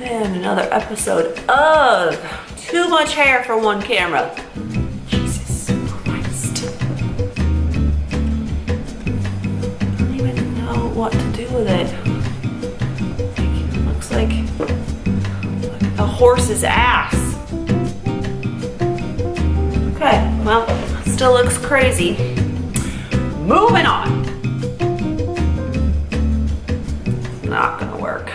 And another episode of Too Much Hair for One Camera. Jesus Christ. I don't even know what to do with it. It looks like a horse's ass. Okay, well, still looks crazy. Moving on. Not gonna work.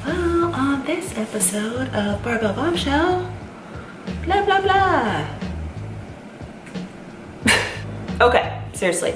Well, on this episode of Barbell Bombshell, blah blah blah. Okay, seriously.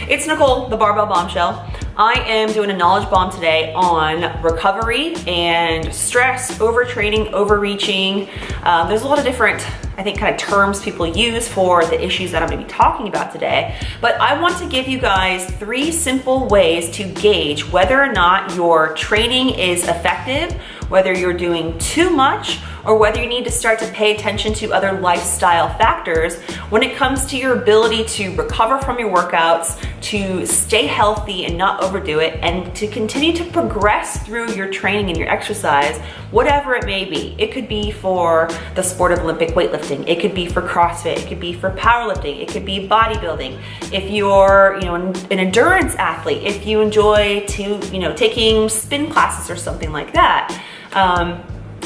It's Nicole, the Barbell Bombshell. I am doing a knowledge bomb today on recovery and stress, overtraining, overreaching. There's a lot of different, I think, kind of terms people use for the issues that I'm gonna be talking about today. But I want to give you guys 3 simple ways to gauge whether or not your training is effective, whether you're doing too much, or whether you need to start to pay attention to other lifestyle factors when it comes to your ability to recover from your workouts, to stay healthy and not overdo it, and to continue to progress through your training and your exercise, whatever it may be. It could be for the sport of Olympic weightlifting, it could be for CrossFit, it could be for powerlifting, it could be bodybuilding. If you're, an endurance athlete, if you enjoy taking spin classes or something like that.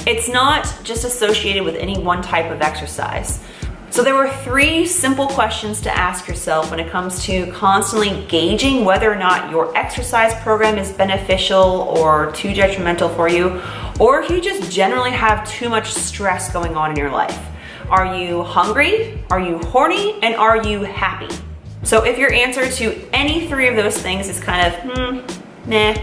It's not just associated with any one type of exercise. So there were 3 simple questions to ask yourself when it comes to constantly gauging whether or not your exercise program is beneficial or too detrimental for you, or if you just generally have too much stress going on in your life. Are you hungry? Are you horny? And are you happy? So if your answer to any 3 of those things is kind of, nah,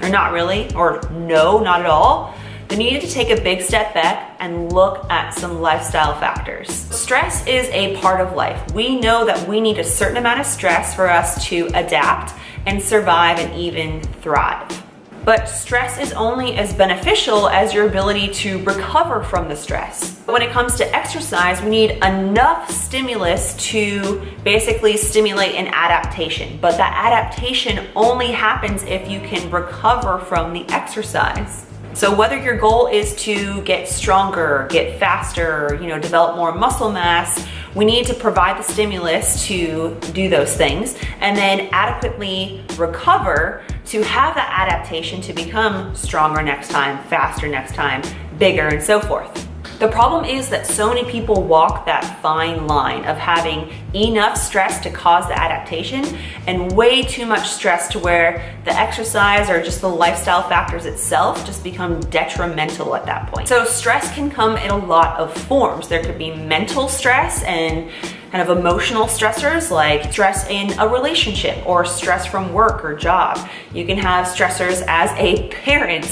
or not really, or no, not at all, then you need to take a big step back and look at some lifestyle factors. Stress is a part of life. We know that we need a certain amount of stress for us to adapt and survive and even thrive. But stress is only as beneficial as your ability to recover from the stress. When it comes to exercise, we need enough stimulus to basically stimulate an adaptation. But that adaptation only happens if you can recover from the exercise. So whether your goal is to get stronger, get faster, develop more muscle mass, we need to provide the stimulus to do those things and then adequately recover to have that adaptation to become stronger next time, faster next time, bigger, and so forth. The problem is that so many people walk that fine line of having enough stress to cause the adaptation and way too much stress to where the exercise or just the lifestyle factors itself just become detrimental at that point. So stress can come in a lot of forms. There could be mental stress and kind of emotional stressors like stress in a relationship or stress from work or job. You can have stressors as a parent.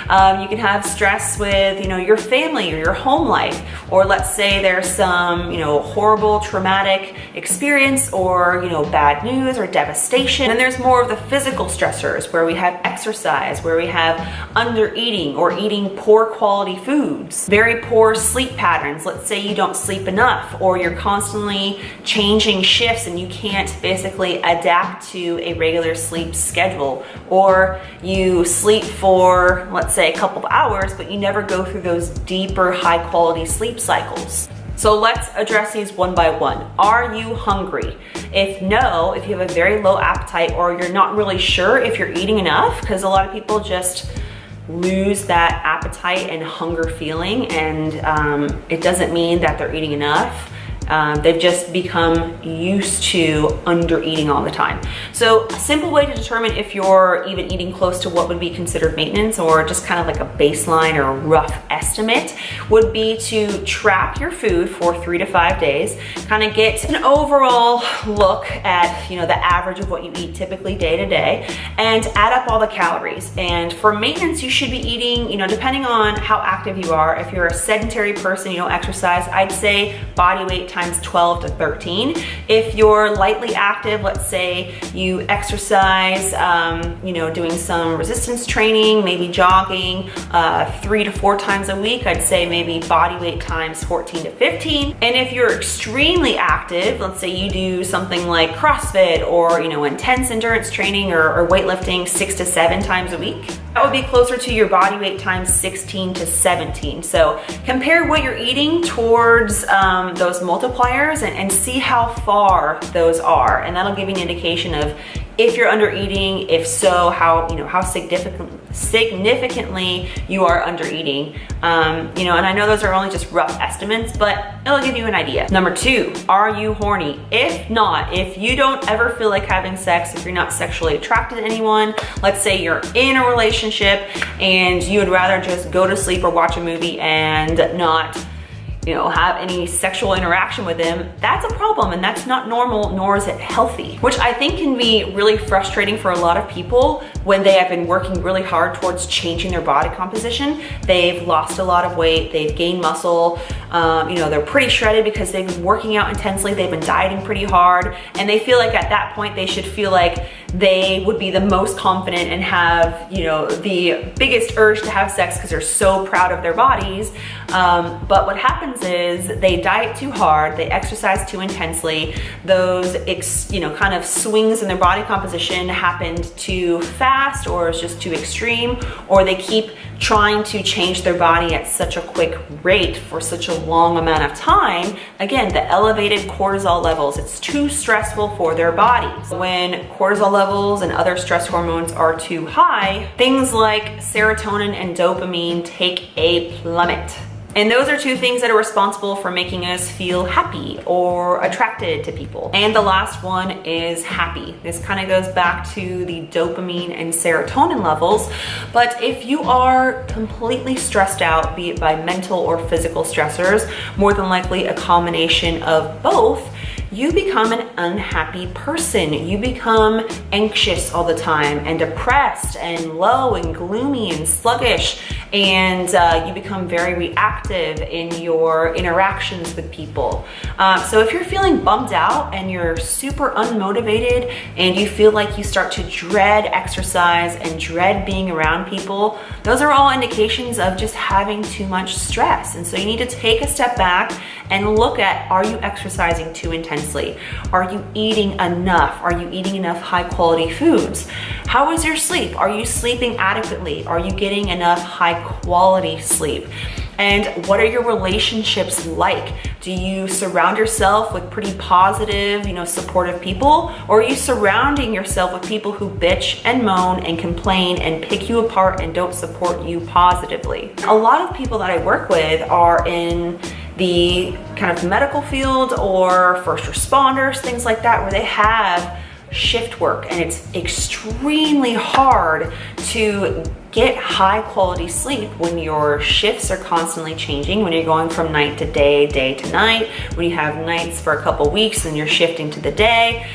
You can have stress with, your family or your home life, or let's say there's some, horrible traumatic experience or, bad news or devastation. And there's more of the physical stressors where we have exercise, where we have undereating or eating poor quality foods, very poor sleep patterns. Let's say you don't sleep enough or you're constantly changing shifts and you can't basically adapt to a regular sleep schedule, or you sleep for, let's say, a couple of hours, but you never go through those deeper, high quality sleep cycles. So let's address these one by one. Are you hungry? If no, if you have a very low appetite or you're not really sure if you're eating enough, because a lot of people just lose that appetite and hunger feeling, and it doesn't mean that they're eating enough. They've just become used to under-eating all the time. So a simple way to determine if you're even eating close to what would be considered maintenance or just kind of like a baseline or a rough estimate would be to track your food for 3 to 5 days, kind of get an overall look at, the average of what you eat typically day to day, and add up all the calories. And for maintenance, you should be eating, depending on how active you are. If you're a sedentary person, you don't exercise, I'd say body weight times 12 to 13. If you're lightly active, let's say you exercise, you know, doing some resistance training, maybe jogging 3 to 4 times a week, I'd say maybe body weight times 14 to 15. And if you're extremely active, let's say you do something like CrossFit or, you know, intense endurance training or weightlifting 6 to 7 times a week, that would be closer to your body weight times 16 to 17. So compare what you're eating towards those multipliers and see how far those are. And that'll give you an indication of if you're under eating, if so, how, you know, how significantly you are under eating. You know, and I know those are only just rough estimates, but it'll give you an idea. Number 2, are you horny? If not, if you don't ever feel like having sex, if you're not sexually attracted to anyone, let's say you're in a relationship and you would rather just go to sleep or watch a movie and not, you know, have any sexual interaction with them, that's a problem, and that's not normal, nor is it healthy. Which I think can be really frustrating for a lot of people when they have been working really hard towards changing their body composition. They've lost a lot of weight, they've gained muscle, you know, they're pretty shredded because they've been working out intensely, they've been dieting pretty hard, and they feel like at that point they should feel like they would be the most confident and have, you know, the biggest urge to have sex because they're so proud of their bodies. But what happens is they diet too hard, they exercise too intensely, those you know, kind of swings in their body composition happened too fast or is just too extreme, or they keep trying to change their body at such a quick rate for such a long amount of time. Again, the elevated cortisol levels, it's too stressful for their bodies. When cortisol levels and other stress hormones are too high, things like serotonin and dopamine take a plummet. And those are 2 things that are responsible for making us feel happy or attracted to people. And the last one is happy. This kind of goes back to the dopamine and serotonin levels. But if you are completely stressed out, be it by mental or physical stressors, more than likely a combination of both, you become an unhappy person. You become anxious all the time and depressed and low and gloomy and sluggish, and you become very reactive in your interactions with people. So if you're feeling bummed out and you're super unmotivated and you feel like you start to dread exercise and dread being around people, those are all indications of just having too much stress. And so you need to take a step back and look at, are you exercising too intensely? Are you eating enough? Are you eating enough high quality foods? How is your sleep? Are you sleeping adequately? Are you getting enough high quality sleep? And what are your relationships like? Do you surround yourself with pretty positive, you know, supportive people? Or are you surrounding yourself with people who bitch and moan and complain and pick you apart and don't support you positively? A lot of people that I work with are in the kind of medical field or first responders, things like that, where they have shift work and it's extremely hard to get high quality sleep when your shifts are constantly changing, when you're going from night to day, day to night, when you have nights for a couple weeks and you're shifting to the day.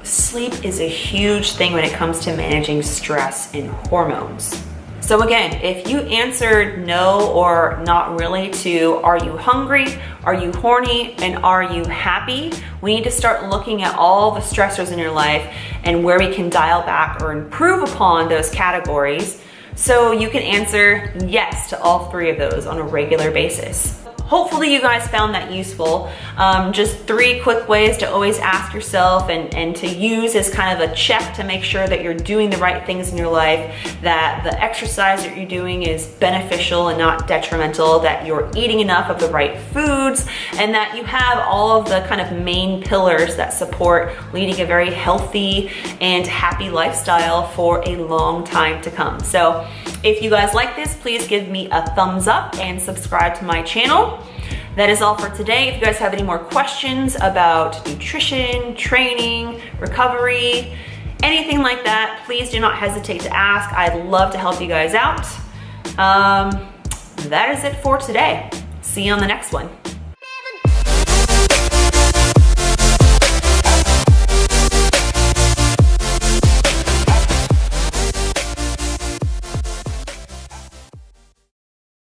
Sleep is a huge thing when it comes to managing stress and hormones. So again, if you answered no or not really to are you hungry, are you horny, and are you happy, we need to start looking at all the stressors in your life and where we can dial back or improve upon those categories so you can answer yes to all 3 of those on a regular basis. Hopefully you guys found that useful. Just 3 quick ways to always ask yourself and to use as kind of a check to make sure that you're doing the right things in your life, that the exercise that you're doing is beneficial and not detrimental, that you're eating enough of the right foods, and that you have all of the kind of main pillars that support leading a very healthy and happy lifestyle for a long time to come. So if you guys like this, please give me a thumbs up and subscribe to my channel. That is all for today. If you guys have any more questions about nutrition, training, recovery, anything like that, please do not hesitate to ask. I'd love to help you guys out. That is it for today. See you on the next one.